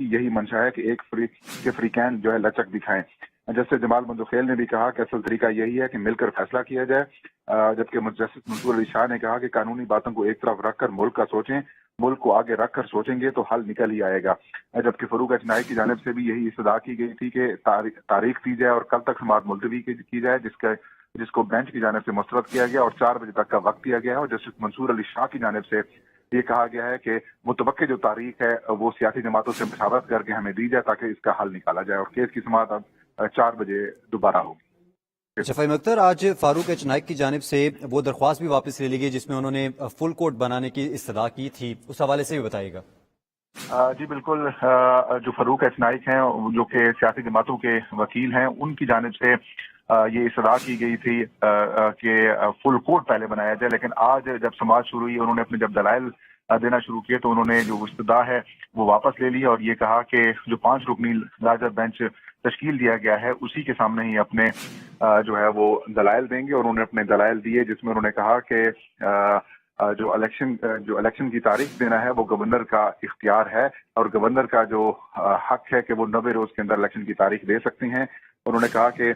की यही मंशा है कि एक फ्रीकैन जो है लचक दिखाएं। जस्टिस जमाल मंदुखेल ने भी कहा कि असल तरीका यही है कि मिलकर फैसला किया जाए, जबकि जस्टिस मंसूर अली शाह ने कहा कि कानूनी बातों को एक तरफ रखकर मुल्क का सोचें, मुल्क को आगे रखकर सोचेंगे तो हल निकल ही आएगा। जबकि फरूक एच नाइक की जानिब से भी यही इस्तदा की गई थी कि तारीख दी जाए और कल तक समाअत मुलतवी की जाए, जिसको बेंच की जानिब से मुस्तरद किया गया और 4 बजे तक का वक्त दिया गया है। और जस्टिस मंसूर अली शाह की जानिब से ये कहा गया है कि मुतवक्के जो तारीख है वो सियासी जमातों से मशावरत करके हमें दी जाए ताकि इसका हल निकाला जाए, और केस की समाअत अब 4 बजे दोबारा होगी। अच्छा फ़हीम अख्तर, आज फारूक एच नाइक की जानिब से वो दरख्वास्त भी वापस ले ली गई जिसमें उन्होंने फुल कोर्ट बनाने की इस्तदा की थी, उस हवाले से भी बताइएगा। जी बिल्कुल, जो फरूक एच नाइक हैं जो कि सियासी जमातों के वकील हैं, उनकी जानिब से ये इस्तदा की गई थी कि फुल कोर्ट पहले बनाया जाए, लेकिन आज जब समाअत शुरू हुई उन्होंने अपने जब दलाइल देना शुरू किए तो उन्होंने जो इस्तदा है वो वापस ले ली और ये कहा कि जो 5 रुकनी लार्जर बेंच तश्कील दिया गया है उसी के सामने ही अपने जो है वो दलाइल देंगे। और उन्होंने अपने दलाइल दिए जिसमें उन्होंने कहा कि जो इलेक्शन की तारीख देना है वो गवर्नर का इख्तियार है और गवर्नर का जो हक है कि वो 90 रोज के अंदर इलेक्शन की तारीख दे सकते हैं। उन्होंने कहा कि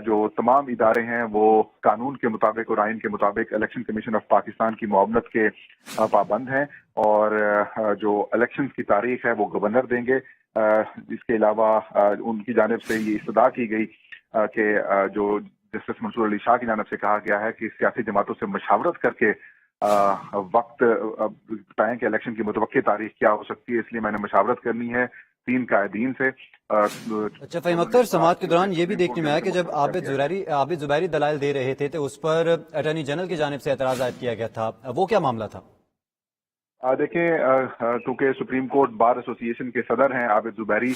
जो तमाम इदारे हैं वो कानून के मुताबिक और आइन के मुताबिक इलेक्शन कमीशन ऑफ पाकिस्तान की मुआवनत के पाबंद हैं और जो इलेक्शन की तारीख है वो गवर्नर देंगे। इसके अलावा उनकी जानिब से ये इस्तदा की गई कि जो जस्टिस मंसूर अली शाह की जानिब से कहा गया है कि सियासी जमातों से मशावरत करके वक्त बताएं कि इलेक्शन की मुतवक्की तारीख क्या हो सकती है, इसलिए मैंने मशावरत करनी है 3 कायदीन से। अच्छा फ़हीम अख्तर, समाअत के दौरान ये भी देखने में आया कि जब आबिद जुबैरी दलाइल दे रहे थे तो उस पर अटॉर्नी जनरल की जानिब से एतराज़ आयद किया गया था, वो क्या मामला था? देखिए, क्योंकि सुप्रीम कोर्ट बार एसोसिएशन के सदर हैं आबिद जुबैरी,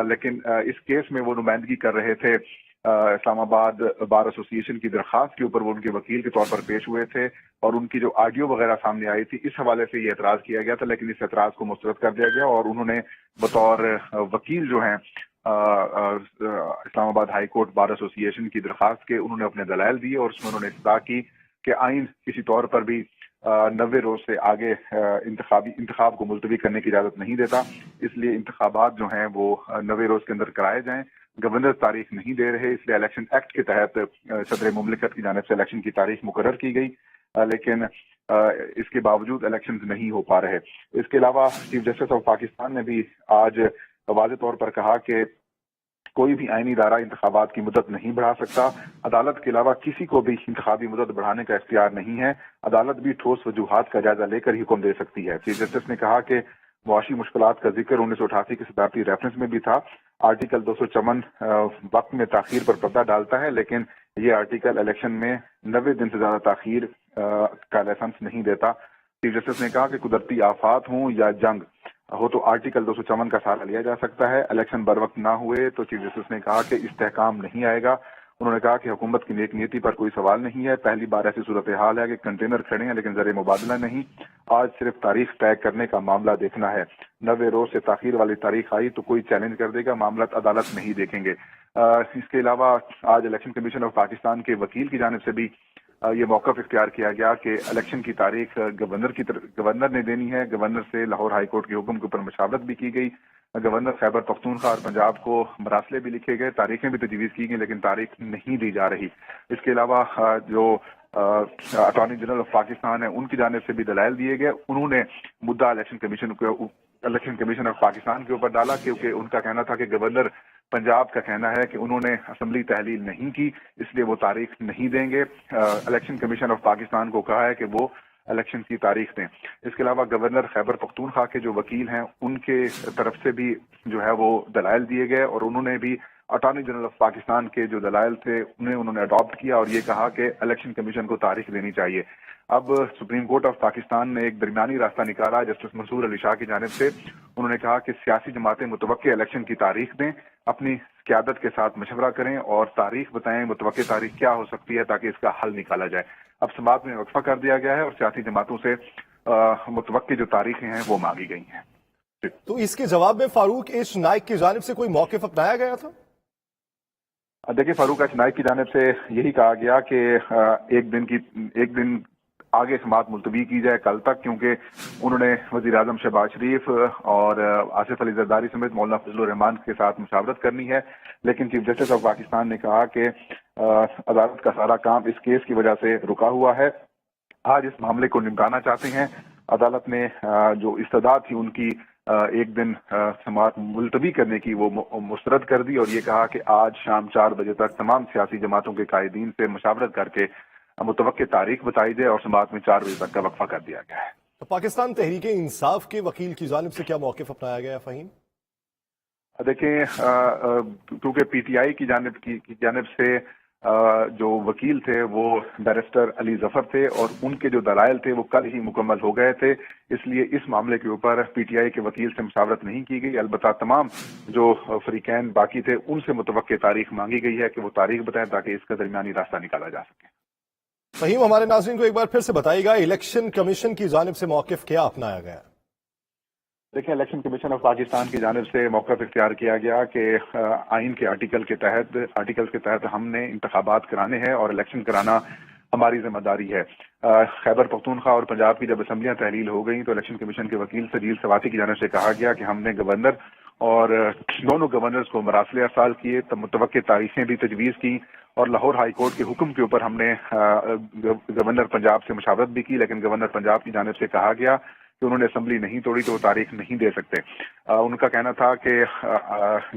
लेकिन इस केस में वो नुमाइंदगी कर रहे थे इस्लामाबाद बार एसोसिएशन की दरख्वास्त के ऊपर, वो उनके वकील के तौर पर पेश हुए थे और उनकी जो ऑडियो वगैरह सामने आई थी इस हवाले से ये एतराज किया गया था, लेकिन इस एतराज को मुस्तरद कर दिया गया और उन्होंने बतौर वकील जो हैं Islamabad high court bar association की दरख्वास्त के उन्होंने अपने दलाइल दिए और उसमें उन्होंने इस्तदा की कि आइन किसी तौर पर भी 90 रोज से आगे इंतखाब को मुलतवी करने की इजाजत नहीं देता, इसलिए इंतखाबात जो हैं वो 90 रोज के अंदर कराए जाएं। गवर्नर तारीख नहीं दे रहे, इसलिए इलेक्शन एक्ट के तहत सदर मुमलिकत की जानिब से इलेक्शन की तारीख मुकर्रर की गई, लेकिन इसके बावजूद इलेक्शन नहीं हो पा रहे। इसके अलावा चीफ जस्टिस ऑफ पाकिस्तान ने भी आज वाज़ेह तौर पर कहा कि कोई भी आईनी इदारा इंतखाबात की मुद्दत नहीं बढ़ा सकता, अदालत के अलावा किसी को भी इंतखाबी मुद्दत बढ़ाने का इख्तियार नहीं है, अदालत भी ठोस वजूहात का जायजा लेकर ही हुक्म दे सकती है। चीफ जस्टिस ने कहा कि मुआशी मुश्किलात का जिक्र 1988 के सदारती रेफरेंस में भी था। आर्टिकल 254 वक्त में ताखीर पर पर्दा डालता है, लेकिन ये आर्टिकल इलेक्शन में 90 दिन से ज्यादा ताखीर का लाइसेंस नहीं देता। चीफ जस्टिस ने कहा कि कुदरती आफात हों या जंग हो तो आर्टिकल 254 का सहारा लिया जा सकता है। इलेक्शन बर वक्त ना हुए तो चीफ जस्टिस ने कहा कि इस्तेहकाम नहीं आएगा। उन्होंने कहा कि हुकूमत की नेक नीति पर कोई सवाल नहीं है, पहली बार ऐसी सूरत हाल है कि कंटेनर खड़े हैं लेकिन जरिए मुबादला नहीं। आज सिर्फ तारीख तय करने का मामला देखना है। 90 रोज से ताखीर वाली तारीख आई तो कोई चैलेंज कर देगा, मामला अदालत नहीं देखेंगे। इसके अलावा आज इलेक्शन कमीशन ऑफ पाकिस्तान के वकील की जानिब से भी ये मौक़िफ़ इख्तियार किया गया कि इलेक्शन की तारीख गवर्नर ने देनी है। गवर्नर से लाहौर हाई कोर्ट के हुक्म के ऊपर मशावरत भी की गई। गवर्नर खैबर पख्तूनख्वा और पंजाब को मरासले भी लिखे गए, तारीखें भी तजवीज़ की गई, लेकिन तारीख नहीं दी जा रही। इसके अलावा जो अटॉर्नी जनरल ऑफ पाकिस्तान है उनकी जानिब से भी दलाइल दिए गए। उन्होंने मुद्दा इलेक्शन कमीशन ऑफ पाकिस्तान के ऊपर डाला क्योंकि उनका कहना था कि गवर्नर पंजाब का कहना है कि उन्होंने असम्बली तहलील नहीं की, इसलिए वो तारीख नहीं देंगे। इलेक्शन कमीशन ऑफ पाकिस्तान को कहा है कि वो इलेक्शन की तारीख दें। इसके अलावा गवर्नर खैबर पख्तूनख्वा के जो वकील हैं उनके तरफ से भी जो है वो दलाइल दिए गए और उन्होंने भी अटॉर्नी जनरल ऑफ पाकिस्तान के जो दलाइल थे उन्होंने अडॉप्ट किया और ये कहा कि इलेक्शन कमीशन को तारीख देनी चाहिए। अब सुप्रीम कोर्ट ऑफ पाकिस्तान ने एक दरमियानी रास्ता निकाला जस्टिस मंसूर अली शाह की जानिब से। उन्होंने कहा कि सियासी जमातें मुतवक्के इलेक्शन की तारीख दें, अपनी क़यादत के साथ मशवरा करें और तारीख बताएं मुतवक्के तारीख क्या हो सकती है ताकि इसका हल निकाला जाए। अब समाअत में वक्फा कर दिया गया है और सियासी जमातों से मुतवक्के जो तारीखें हैं वो मांगी गई हैं। तो इसके जवाब में फारूक एच नाइक की जानिब से कोई मौक़िफ़ अपनाया गया था? देखिए, फारूक एच नाइक की जानिब से यही कहा गया कि एक दिन आगे समाअत मुलतवी की जाए कल तक, क्योंकि उन्होंने वज़ीर आज़म शहबाज शरीफ और आसिफ अली जरदारी समेत मौलाना फजलुर रहमान के साथ मुशावरत करनी है। लेकिन चीफ जस्टिस ऑफ पाकिस्तान ने कहा कि अदालत का सारा काम इस केस की वजह से रुका हुआ है, आज इस मामले को निपटाना चाहते हैं। अदालत ने जो इस्तदा थी उनकी एक दिन समाअत मुलतवी करने की वो मुस्तरद कर दी और ये कहा कि आज शाम 4 बजे तक तमाम सियासी जमातों के कायदीन से मुशावरत करके मुतवक्के तारीख बताई जाए और समाअत में 4 बजे तक का वक्फा कर दिया गया है। तो पाकिस्तान तहरीक इंसाफ के वकील की जानिब से क्या मौक़िफ़ अपनाया गया है फ़हीम? देखें, क्योंकि पीटीआई की जानिब से जो वकील थे वो बैरिस्टर अली जफर थे और उनके जो दलाइल थे वो कल ही मुकम्मल हो गए थे, इसलिए इस मामले के ऊपर पीटीआई के वकील से मुशावरत नहीं की गई। अलबत्ता तमाम जो फरीकैन बाकी थे उनसे मुतवक्के तारीख मांगी गई है कि वो तारीख बताएं ताकि इसका दरमियानी रास्ता निकाला जा सके। फ़हीम, हमारे नाज़रीन को एक बार फिर से बताइएगा, इलेक्शन कमीशन की जानिब से मौक़िफ़ क्या अपनाया गया? देखिए, इलेक्शन कमीशन ऑफ पाकिस्तान की जानिब से मौक़िफ़ इख्तियार किया गया कि आइन के आर्टिकल्स के तहत हमने इंतखाबात कराने हैं और इलेक्शन कराना हमारी जिम्मेदारी है। खैबर पख्तूनख्वा और पंजाब की जब असम्बलियां तहलील हो गई तो इलेक्शन कमीशन के वकील सजील सवाती की जानिब से कहा गया कि हमने गवर्नर और दोनों गवर्नर्स को मरासले अरसाल किए, तब मुतवक्के तारीखें भी तजवीज़ की और लाहौर हाई कोर्ट के हुक्म के ऊपर हमने गवर्नर पंजाब से मुशावरत भी की, लेकिन गवर्नर पंजाब की जानिब से कहा गया कि उन्होंने असम्बली नहीं तोड़ी तो वो तारीख नहीं दे सकते। उनका कहना था कि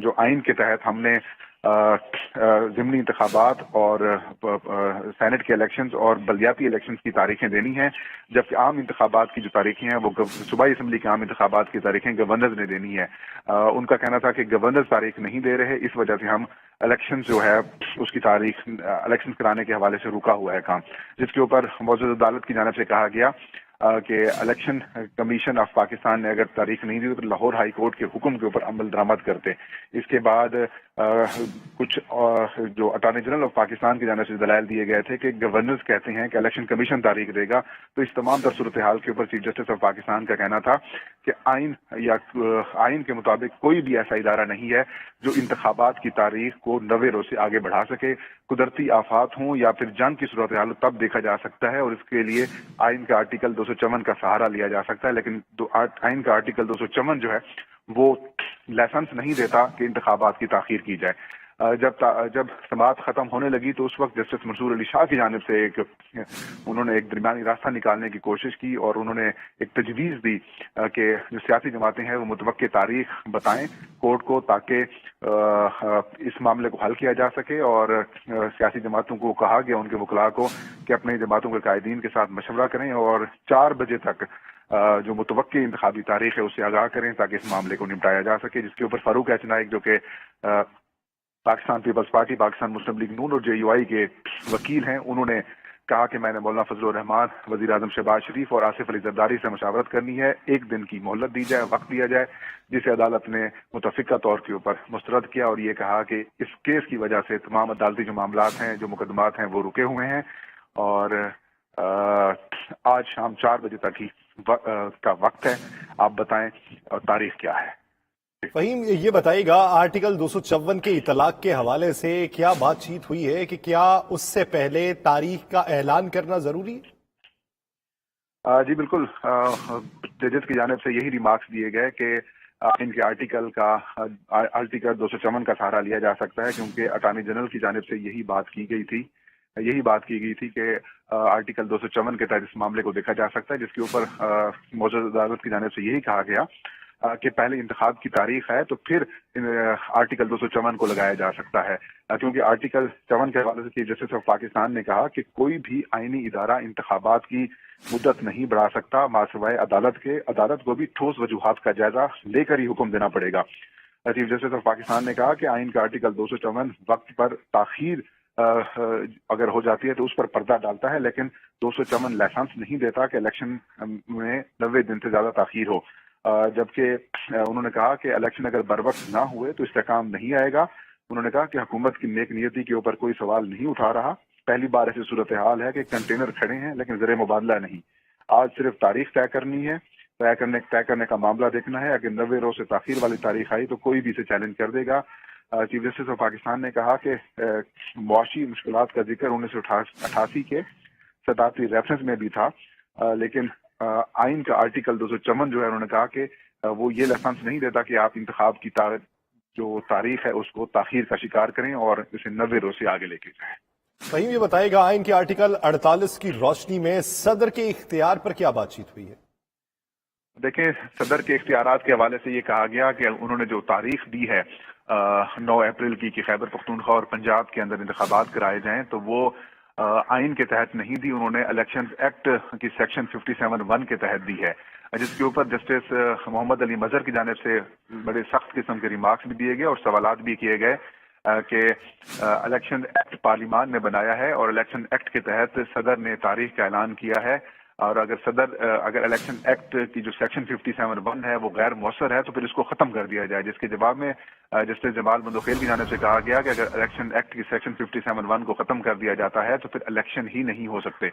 जो आइन के तहत हमने ज़िमनी इंतखाबात और सेनेट के इलेक्शंस और बलदियाती इलेक्शंस की तारीखें देनी हैं, जबकि आम इंतखाबात की जो तारीखें हैं वो सूबाई असम्बली के आम इंतखाबात की तारीखें गवर्नर्स ने देनी है। उनका कहना था कि गवर्नर्स तारीख नहीं दे रहे, इस वजह से हम इलेक्शन जो है उसकी तारीख इलेक्शन कराने के हवाले से रुका हुआ है काम, जिसके ऊपर मौजूदा अदालत की जानिब से कहा गया कि इलेक्शन कमीशन ऑफ पाकिस्तान ने अगर तारीख नहीं दी तो लाहौर हाई कोर्ट के हुक्म के ऊपर अमल दरामद करते। इसके बाद कुछ जो अटॉर्नी जनरल ऑफ पाकिस्तान की जानिब से दलाइल दिए गए थे कि गवर्नर्स कहते हैं कि इलेक्शन कमीशन तारीख देगा, तो इस तमाम तर सूरत हाल के ऊपर चीफ जस्टिस ऑफ पाकिस्तान का कहना था कि आइन के मुताबिक कोई भी ऐसा इदारा नहीं है जो इंतखाबात की तारीख को 90 रोज से आगे बढ़ा सके। कुदरती आफात हों या फिर जंग की सूरत हाल तब देखा जा सकता है और इसके लिए आइन का आर्टिकल 254 का सहारा लिया जा सकता है, लेकिन आइन का आर्टिकल 254 जो है वो लाइसेंस नहीं देता कि इंतखाबात की ताखीर की जाए। जब समाअत खत्म होने लगी तो उस वक्त जस्टिस मंसूर अली शाह की जानिब से उन्होंने एक दरमियानी रास्ता निकालने की कोशिश की और उन्होंने एक तजवीज़ दी कि जो सियासी जमातें हैं वो मुतवक्के तारीख बताएं कोर्ट को, ताकि इस मामले को हल किया जा सके। और सियासी जमातों को कहा गया, उनके वकला को, कि अपने जमातों के कायदीन के साथ मशवरा करें और 4 बजे तक जो मुतवक्की इंतखाबी तारीख है उसे आगाह करें ताकि इस मामले को निपटाया जा सके। जिसके ऊपर फारूक एच नाइक जो कि पाकिस्तान पीपल्स पार्टी, पाकिस्तान मुस्लिम लीग नून और JUI के वकील हैं, उन्होंने कहा कि मैंने मौलाना फजलुर रहमान, वज़ीर आज़म शहबाज शरीफ और आसिफ अली जरदारी से मुशावरत करनी है, एक दिन की मोहलत दी जाए, वक्त दिया जाए, जिसे अदालत ने मुतफ़िका तौर के ऊपर मुस्तरद किया और ये कहा कि इस केस की वजह से तमाम अदालती जो मामलात हैं, जो मुकदमात हैं वो रुके हुए हैं और आज शाम 4 बजे तक ही का वक्त है। आप बताएं और तारीख क्या है? फ़हीम, ये बताइएगा, आर्टिकल 254 के इतलाक के हवाले से क्या बातचीत हुई है कि क्या उससे पहले तारीख का ऐलान करना जरूरी है? जी बिल्कुल, जजेस की जानिब से यही रिमार्क्स दिए गए कि इनके आर्टिकल 254 का सहारा लिया जा सकता है, क्योंकि अटॉर्नी जनरल की जानिब से यही बात की गई थी कि आर्टिकल 254 के तहत इस मामले को देखा जा सकता है, जिसके ऊपर मौजूदा अदालत की जानिब से यही कहा गया कि पहले इंतखाब की तारीख है तो फिर आर्टिकल 254 को लगाया जा सकता है, क्योंकि आर्टिकल 54 के हवाले से चीफ जस्टिस ऑफ पाकिस्तान ने कहा कि कोई भी आईनी इदारा इंतखाबात की मुद्दत नहीं बढ़ा सकता मासिवाय अदालत के। अदालत को भी ठोस वजूहात का जायजा लेकर ही हुक्म देना पड़ेगा। चीफ जस्टिस ऑफ पाकिस्तान ने कहा कि आइन का आर्टिकल 254 वक्त पर ताखीर अगर हो जाती है तो उस पर पर्दा डालता है, लेकिन 254 लाइसेंस नहीं देता कि इलेक्शन में 90 दिन से ज्यादा ताखीर हो। जबकि उन्होंने कहा कि इलेक्शन अगर बर वक्त ना हुए तो इस्तेकाम नहीं आएगा। उन्होंने कहा कि हुकूमत की नेक नियति के ऊपर कोई सवाल नहीं उठा रहा। पहली बार ऐसी सूरत हाल है कि कंटेनर खड़े हैं लेकिन ज़र मुबादला नहीं। आज सिर्फ तारीख तय करनी है, तय करने का मामला देखना है। अगर 90 रोज से ताखीर वाली तारीख आई तो कोई भी इसे चैलेंज कर देगा। चीफ जस्टिस ऑफ पाकिस्तान ने कहा कि मुआशी मुश्किलात का जिक्र 1988 के सदाती रेफरेंस में भी था। لیکن آئین کا آرٹیکل 254 جو ہے انہوں نے کہا کہ وہ یہ لائسنس نہیں دیتا کہ آپ انتخاب کی جو تاریخ ہے اس کو تاخیر کا شکار کریں اور اسے 90 روز سے آگے لے کے جائیں۔ فہیم یہ بتائے گا آئین کے آرٹیکل 48 کی روشنی میں صدر کے اختیار پر کیا بات چیت ہوئی ہے؟ دیکھیں، صدر کے اختیارات کے حوالے سے یہ کہا گیا کہ انہوں نے جو تاریخ دی ہے 9 اپریل کی کہ خیبر پختونخوا اور پنجاب کے اندر انتخابات کرائے جائیں، تو وہ آئین کے تحت نہیں دی، انہوں نے الیکشن ایکٹ کی سیکشن 57(1) کے تحت دی ہے، جس کے اوپر جسٹس محمد علی مظہر کی جانب سے بڑے سخت قسم کے ریمارکس بھی دیے گئے اور سوالات بھی کیے گئے کہ الیکشن ایکٹ پارلیمان نے بنایا ہے اور الیکشن ایکٹ کے تحت صدر نے تاریخ کا اعلان کیا ہے، اور اگر الیکشن ایکٹ کی جو سیکشن 57(1) ہے وہ غیر مؤثر ہے تو پھر اس کو ختم کر دیا جائے، جس کے جواب میں جسٹس جمال بندوخیل کی جانب سے کہا گیا کہ اگر الیکشن ایکٹ کی سیکشن 57(1) کو ختم کر دیا جاتا ہے تو پھر الیکشن ہی نہیں ہو سکتے،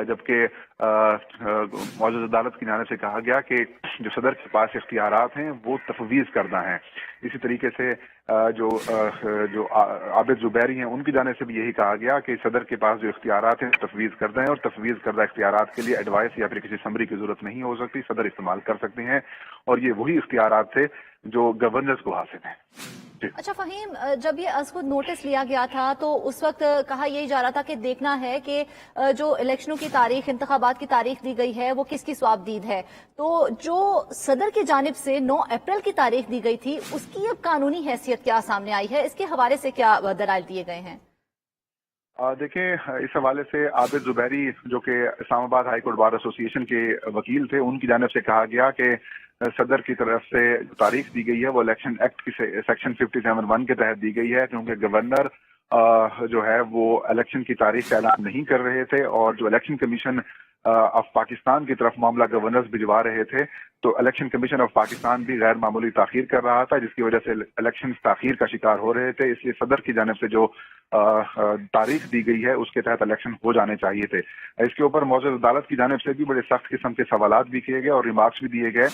جبکہ معزز عدالت کی جانب سے کہا گیا کہ جو صدر کے پاس اختیارات ہیں وہ تفویض کردہ ہیں۔ اسی طریقے سے جو عابد زبیری ہیں ان کی جانب سے بھی یہی کہا گیا کہ صدر کے پاس جو اختیارات ہیں تفویض کردہ ہیں اور تفویض کردہ اختیارات کے لیے ایڈوائس یا پھر کسی سمری کی ضرورت نہیں ہو سکتی، صدر استعمال کر سکتے ہیں، اور یہ وہی اختیارات تھے جو گورنرز کو حاصل ہیں۔ اچھا فہیم، جب یہ از خود نوٹس لیا گیا تھا تو اس وقت کہا یہی جا رہا تھا کہ دیکھنا ہے کہ جو الیکشنوں کی تاریخ، انتخابات کی تاریخ دی گئی ہے وہ کس کی صوابدید ہے، تو جو صدر کی جانب سے 9 اپریل کی تاریخ دی گئی تھی اس کی اب قانونی حیثیت کیا سامنے آئی ہے، اس کے حوالے سے کیا دلائل دیے گئے ہیں؟ دیکھیں، اس حوالے سے عابد زبیری جو کہ اسلام آباد ہائی کورٹ بار ایسوسی ایشن کے وکیل تھے، ان کی جانب سے کہا گیا کہ صدر کی طرف سے جو تاریخ دی گئی ہے وہ الیکشن ایکٹ کی سیکشن 57(1) کے تحت دی گئی ہے، کیونکہ گورنر جو ہے وہ الیکشن کی تاریخ کا اعلان نہیں کر رہے تھے، اور جو الیکشن کمیشن آف پاکستان کی طرف معاملہ گورنرز بھجوا رہے تھے، تو الیکشن کمیشن آف پاکستان بھی غیر معمولی تاخیر کر رہا تھا، جس کی وجہ سے الیکشن تاخیر کا شکار ہو رہے تھے، اس لیے صدر کی جانب سے جو تاریخ دی گئی ہے اس کے تحت الیکشن ہو جانے چاہیے تھے۔ اس کے اوپر معزز عدالت کی جانب سے بھی بڑے سخت قسم کے سوالات بھی کیے گئے اور ریمارکس بھی دیے گئے،